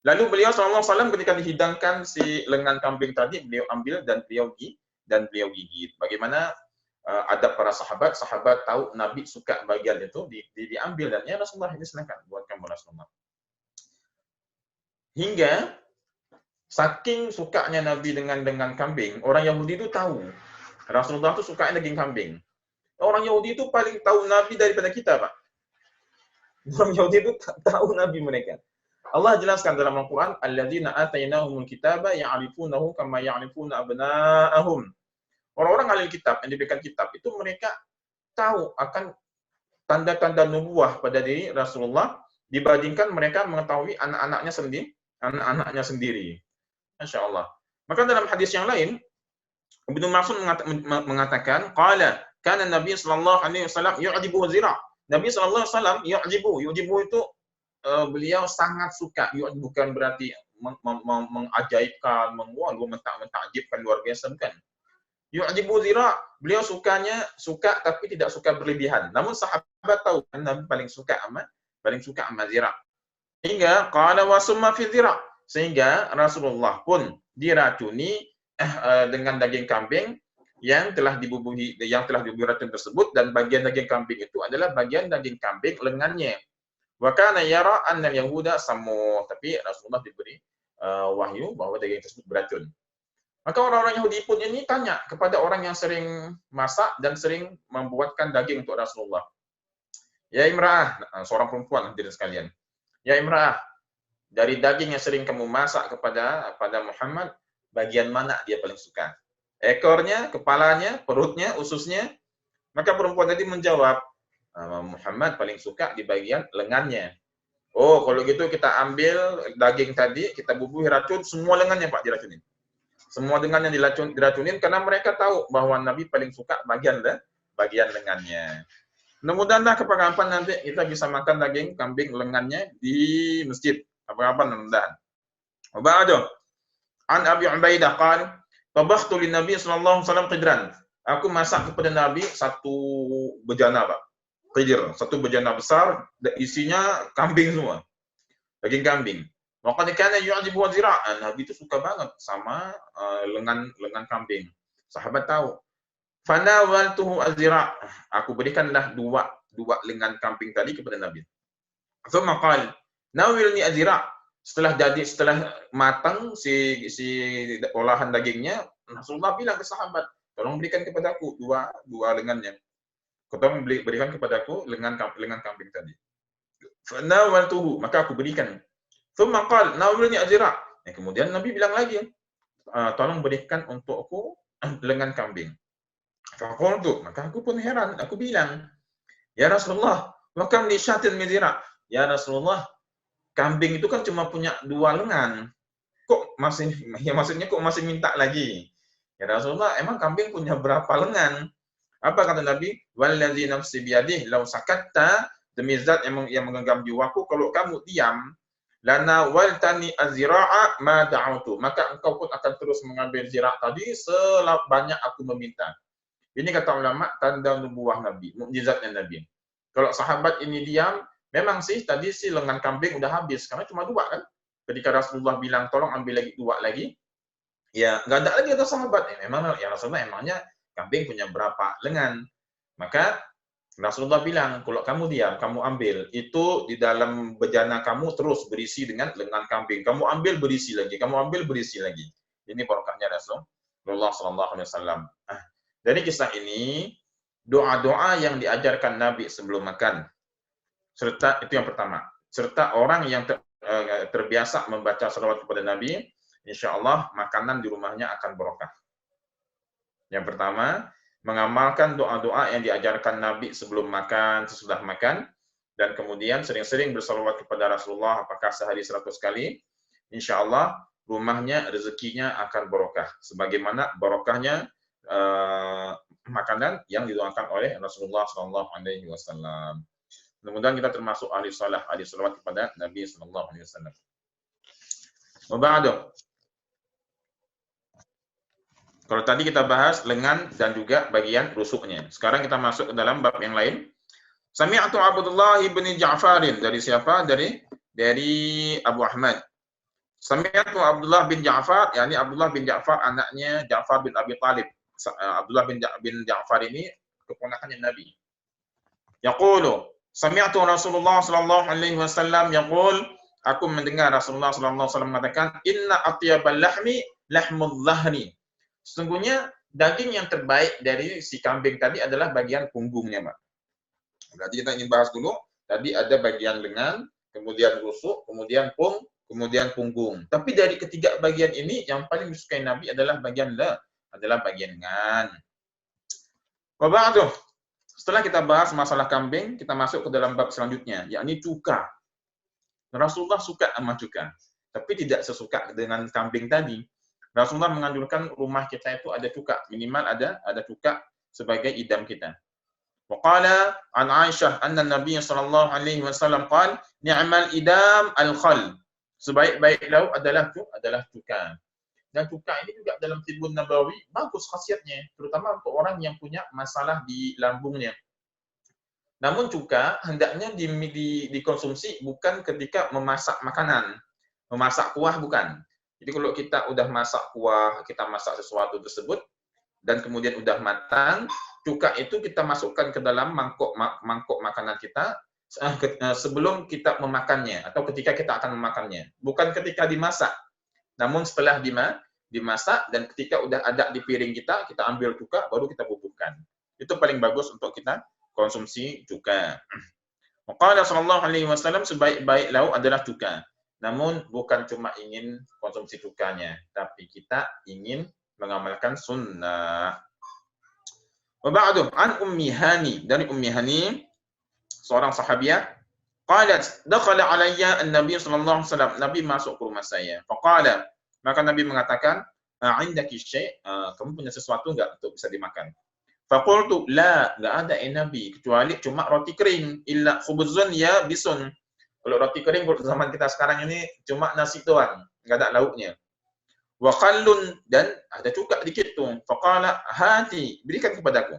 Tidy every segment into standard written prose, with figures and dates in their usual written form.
Lalu beliau SAW ketika dihidangkan si lengan kambing tadi, beliau ambil dan beliau gigit. Bagaimana adab para sahabat? Sahabat tahu Nabi suka bagian itu, diambil dan ya Rasulullah ini silakan buat kamu Rasulullah. Hingga saking sukanya Nabi dengan kambing, orang Yahudi itu tahu Rasulullah itu suka daging kambing. Orang Yahudi itu paling tahu Nabi daripada kita, Pak. Orang Yahudi itu tahu Nabi mereka. Allah jelaskan dalam Al-Quran, alladzina atainahumul kitaba ya'rifunahu kama ya'rifuna abna'ahum. Orang-orang ahli kitab yang diberikan kitab itu mereka tahu akan tanda-tanda nubuah pada diri Rasulullah dibandingkan mereka mengetahui anak-anaknya sendiri. Masya Allah. Maka dalam hadis yang lain, Ibnu Mas'ud mengatakan, qala kana Nabi sallallahu alaihi wasallam yu'jibu zira'. Nabi sallallahu alaihi wasallam yu'jibu itu beliau sangat suka. Bukan berarti mengajaibkan, mentakjibkan luar biasa, bukan. Yu'jibu zira', beliau suka tapi tidak suka berlebihan. Namun sahabat tahu Nabi paling suka sama zira'. Hingga qala wa summa fi zira', sehingga Rasulullah pun diracuni dengan daging kambing yang telah dibubuhi racun tersebut, dan bagian daging kambing itu adalah bagian daging kambing lengannya. Wa kana yara anna al-yahuda sammu, tapi Rasulullah diberi wahyu bahwa daging tersebut beracun. Maka orang-orang Yahudi pun ini tanya kepada orang yang sering masak dan sering membuatkan daging untuk Rasulullah. Ya imra'ah, seorang perempuan hadirin sekalian. Ya imra'ah, dari daging yang sering kamu masak kepada Muhammad, bagian mana dia paling suka? Ekornya, kepalanya, perutnya, ususnya? Maka perempuan tadi menjawab, Muhammad paling suka di bagian lengannya. Oh, kalau gitu kita ambil daging tadi, kita bubuhi racun, semua lengannya Pak diracunin. Semua lengannya diracunin karena mereka tahu bahwa Nabi paling suka bagian lengannya. Mudah-mudahan kapan-kapan nanti kita bisa makan daging kambing lengannya di masjid. Kapan-kapan mudah-mudahan. Ba'du. An Abi Ubaidah qala, tabakhtu lin Nabi sallallahu alaihi wasallam qidran. Aku masak kepada Nabi satu bejana, Pak. Qidr, satu bejana besar, isinya kambing semua. Daging kambing. Maka kana yu'jibu zira'an. Nabi itu suka banget sama lengan kambing. Sahabat tahu. Fanawaltuhu azira'. Aku berikanlah dua lengan kambing tadi kepada Nabi. Tsumma qala, nawilni azira'. Setelah matang si olahan dagingnya, Rasulullah bilang ke sahabat, tolong berikan kepadaku dua lengannya. Tolong berikan kepadaku lengan kambing tadi. Fanawaltuhu, maka aku berikan. Tsumma qala, nawilni azira'. Kemudian Nabi bilang lagi, tolong berikan untukku lengan kambing. Faqultu, maka aku pun heran, aku bilang, ya Rasulullah, wa kam li syatin min zira'. Ya Rasulullah, kambing itu kan cuma punya dua lengan. Maksudnya kok masih minta lagi? Ya Rasulullah, emang kambing punya berapa lengan? Apa kata Nabi? Wallazi nafsi biyadihi law sakatta, demi zat yang menggenggam jiwaku, kalau kamu diam, lana waltani azira'a ma da'utu, maka engkau pun akan terus mengambil zira' tadi sebanyak aku meminta. Ini kata ulama tanda nubuah Nabi, mukjizatnya Nabi. Kalau sahabat ini diam, memang sih tadi si lengan kambing udah habis karena cuma dua kan. Ketika Rasulullah bilang tolong ambil lagi dua lagi, ya nggak ada lagi kata sahabat. Memang ya Rasulullah emangnya kambing punya berapa lengan? Maka Rasulullah bilang, kalau kamu diam, kamu ambil. Itu di dalam bejana kamu terus berisi dengan lengan kambing. Kamu ambil berisi lagi, kamu ambil berisi lagi. Ini barokahnya Rasulullah SAW. Dari kisah ini, doa-doa yang diajarkan Nabi sebelum makan. Serta, itu yang pertama. Serta orang yang terbiasa membaca salawat kepada Nabi, insya Allah makanan di rumahnya akan barokah. Yang pertama, mengamalkan doa-doa yang diajarkan Nabi sebelum makan, sesudah makan, dan kemudian sering-sering bersalawat kepada Rasulullah, apakah sehari 100 kali, insya Allah rumahnya, rezekinya akan barokah. Sebagaimana barokahnya makanan yang didoakan oleh Rasulullah SAW. Mudah-mudahan kita termasuk ahli salah, ahli salawat kepada Nabi SAW. Waba'adu. Kalau tadi kita bahas lengan dan juga bagian rusuknya. Sekarang kita masuk ke dalam bab yang lain. Sami'atu Abdullah bin Ja'farin. Dari siapa? Dari Abu Ahmad. Sami'tu Abdullah bin Ja'far, yakni Abdullah bin Ja'far anaknya Ja'far bin Abi Talib. Abdullah bin Ja'far ini keponakannya Nabi. Yaqulu, sami'tu Rasulullah sallallahu alaihi wasallam yaqul, aku mendengar Rasulullah sallallahu alaihi wasallam mengatakan, inna atyabal lahmi lahmudz zahri. Sesungguhnya daging yang terbaik dari si kambing tadi adalah bagian punggungnya, Pak. Berarti kita ingin bahas dulu, tadi ada bagian lengan, kemudian rusuk, kemudian punggung. Tapi dari ketiga bagian ini yang paling disukai Nabi adalah bagian lengan. Wa ba'du. Setelah kita bahas masalah kambing, kita masuk ke dalam bab selanjutnya, yakni cuka. Rasulullah suka sama cuka, tapi tidak sesuka dengan kambing tadi. Rasulullah menganjurkan rumah kita itu ada cuka, minimal ada cuka sebagai idam kita. Waqala an Aisyah anna Nabi sallallahu alaihi wasallam qala ni'mal idam al-khal. Sebaik-baik lauk adalah cuka. Dan cuka ini juga dalam Tibbun Nabawi bagus khasiatnya, terutama untuk orang yang punya masalah di lambungnya. Namun cuka hendaknya dikonsumsi bukan ketika memasak makanan. Memasak kuah bukan. Jadi kalau kita udah masak kuah, kita masak sesuatu tersebut, dan kemudian udah matang, cuka itu kita masukkan ke dalam mangkok makanan kita sebelum kita memakannya atau ketika kita akan memakannya. Bukan ketika dimasak, namun setelah dimasak dan ketika udah ada di piring kita ambil cuka baru kita bubuhkan. Itu paling bagus untuk kita konsumsi cuka. Qala sallallahu alaihi wasallam, sebaik-baik lauk adalah cuka. Namun bukan cuma ingin konsumsi cukanya, tapi kita ingin mengamalkan sunnah. Wa ba'du an Ummi Hani, dari Ummi Hani, seorang sahabiah, qalat dakhala alayya an-nabiy sallallahu alaihi wasallam, Nabi masuk ke rumah saya. Faqala, maka Nabi mengatakan, "Indaki syai', kamu punya sesuatu enggak untuk bisa dimakan?" Faqultu, "La, enggak ada Nabi, kecuali cuma roti kering, illa khubzun ya bisun." Kalau roti kering zaman kita sekarang ini cuma nasi doang, enggak ada lauknya. Wa khallun, dan ada cuka dikit tuh. Faqala, "Hati, berikan kepadaku."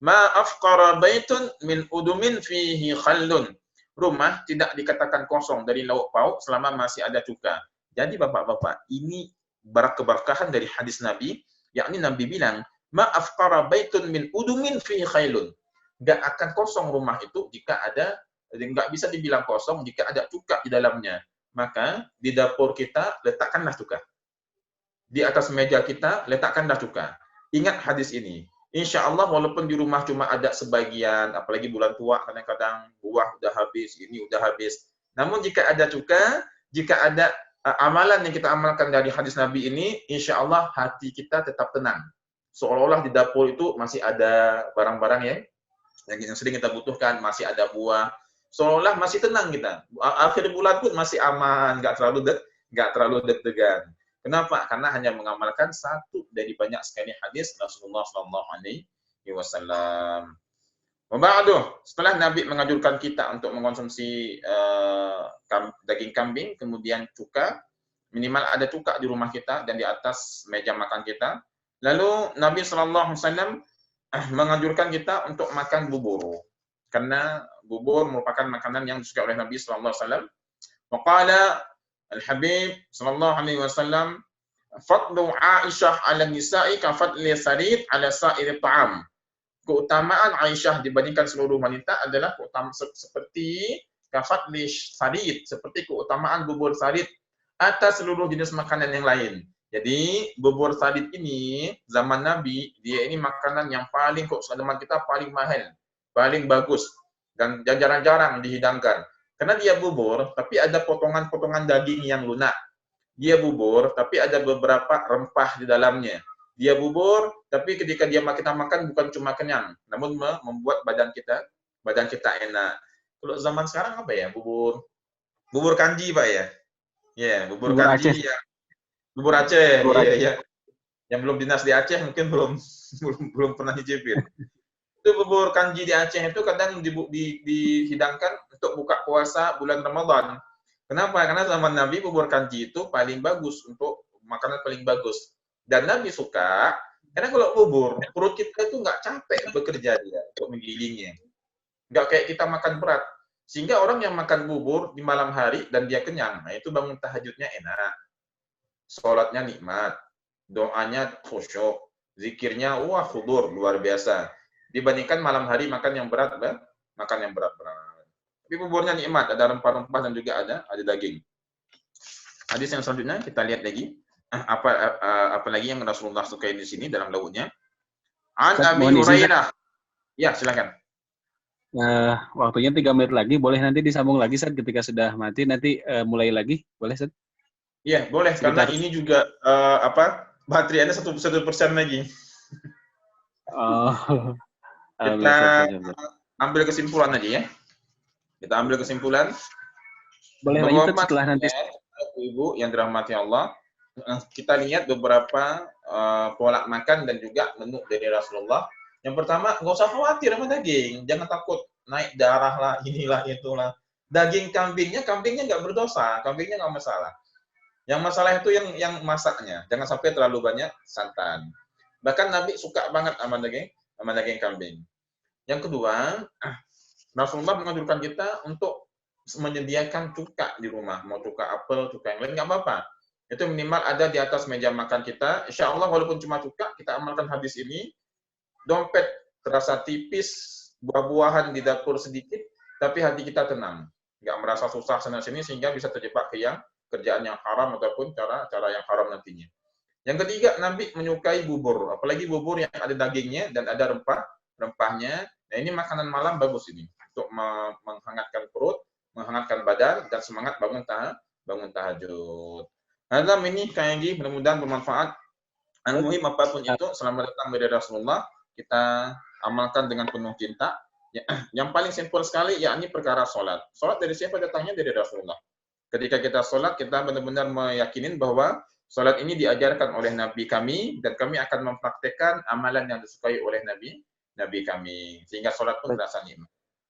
Ma afqara baitun min udumin fihi khallun. Rumah tidak dikatakan kosong dari lauk pauk selama masih ada cuka. Jadi bapak-bapak, ini keberkahan dari hadis Nabi, yakni Nabi bilang, "Ma afqara baitun min udumin fihi khallun." Enggak akan kosong rumah itu jika ada, enggak bisa dibilang kosong jika ada cuka di dalamnya. Maka di dapur kita letakkanlah cuka. Di atas meja kita letakkanlah cuka. Ingat hadis ini. Insya Allah walaupun di rumah cuma ada sebagian, apalagi bulan tua kadang-kadang buah udah habis, ini udah habis. Namun jika ada cuka, jika ada amalan yang kita amalkan dari hadis Nabi ini, insya Allah hati kita tetap tenang. Seolah-olah di dapur itu masih ada barang-barang yang sering kita butuhkan, masih ada buah. Seolah-olah masih tenang kita. Akhir bulan pun masih aman, nggak terlalu deg-degan. Kenapa? Karena hanya mengamalkan satu dari banyak sekali hadis Rasulullah sallallahu alaihi wasallam. Ba'du, setelah Nabi menganjurkan kita untuk mengkonsumsi daging kambing, kemudian cuka, minimal ada cuka di rumah kita dan di atas meja makan kita. Lalu Nabi sallallahu alaihi wasallam menganjurkan kita untuk makan bubur. Karena bubur merupakan makanan yang disukai oleh Nabi sallallahu alaihi wasallam. Waqala Al-Habib sallallahu alaihi wasallam, fadlu Aisyah 'ala nisa'i ka fadli sarid 'ala sa'iri ta'am. Keutamaan Aisyah dibandingkan seluruh wanita adalah seperti ka fadli sarid, seperti keutamaan bubur sarid atas seluruh jenis makanan yang lain. Jadi bubur sarid ini zaman Nabi, dia ini makanan yang paling kok zaman kita paling mahal, paling bagus dan jarang-jarang dihidangkan. Karena dia bubur, tapi ada potongan-potongan daging yang lunak. Dia bubur, tapi ada beberapa rempah di dalamnya. Dia bubur, tapi ketika kita makan bukan cuma kenyang, namun membuat badan kita enak. Kalau zaman sekarang apa ya? Bubur kanji, Pak ya? Ya, bubur kanji Aceh. ya. Bubur Aceh, Bubur Aceh. iya. Yang belum dinas di Aceh mungkin belum pernah nyicipin. Itu bubur kanji di Aceh itu kadang dihidangkan untuk buka puasa bulan Ramadan. Kenapa? Karena zaman Nabi bubur kanji itu paling bagus, untuk makanan paling bagus. Dan Nabi suka, karena kalau bubur, perut kita itu nggak capek bekerja dia untuk menggilingnya. Nggak kayak kita makan berat. Sehingga orang yang makan bubur di malam hari dan dia kenyang, nah itu bangun tahajudnya enak, sholatnya nikmat, doanya khusyuk, zikirnya wah hudur luar biasa. Dibandingkan malam hari makan yang berat, makan yang berat-berat. Tapi buburnya nikmat, ada rempah-rempah dan juga ada daging. Hadis yang selanjutnya kita lihat lagi. Apa lagi yang Rasulullah sukai di sini dalam lauknya? An Ustaz, Abi mohon izin, Ustaz. Hurairah. Ya, silakan. Waktunya 3 menit lagi. Boleh nanti disambung lagi, Ustaz, ketika sudah mati. Nanti mulai lagi. Boleh, Ustaz? Iya, boleh. Karena Sekitar... ini juga baterainya 1% lagi. Oh, Kita alhamdulillah, Ustaz. ambil kesimpulan aja ya. Kita ambil kesimpulan Boleh lanjut, Ustaz, bahwa setelah nanti. ibu yang dirahmati Allah, kita lihat beberapa pola makan dan juga menu dari Rasulullah. Yang pertama, nggak usah khawatir sama daging, jangan takut naik darah lah, inilah itulah. Daging kambingnya nggak berdosa, kambingnya nggak masalah. Yang masalah itu yang masaknya, jangan sampai terlalu banyak santan. Bahkan Nabi suka banget sama daging kambing. Yang kedua, Rasulullah menganjurkan kita untuk menyediakan cuka di rumah, mau cuka apel, cuka yang lain nggak apa-apa. Itu minimal ada di atas meja makan kita. Insya Allah walaupun cuma cuka, kita amalkan hadis ini. Dompet terasa tipis, buah-buahan di dapur sedikit, tapi hati kita tenang, nggak merasa susah sana sini sehingga bisa terjebak ke yang kerjaan yang haram ataupun cara yang haram nantinya. Yang ketiga, Nabi menyukai bubur, apalagi bubur yang ada dagingnya dan ada rempahnya. Nah ini makanan malam bagus ini untuk menghangatkan perut, menghangatkan badan dan semangat bangun tahajud. Hadam ini kayak mudah-mudahan bermanfaat. Muhim apapun itu, selamat datang dari Rasulullah. Kita amalkan dengan penuh cinta. Yang paling simpel sekali yakni perkara sholat. Sholat dari siapa datangnya? Dari Rasulullah. Ketika kita sholat, kita benar-benar meyakinin bahwa sholat ini diajarkan oleh Nabi kami dan kami akan mempraktekkan amalan yang disukai oleh Nabi kami. Sehingga sholat pun terasa nikmat.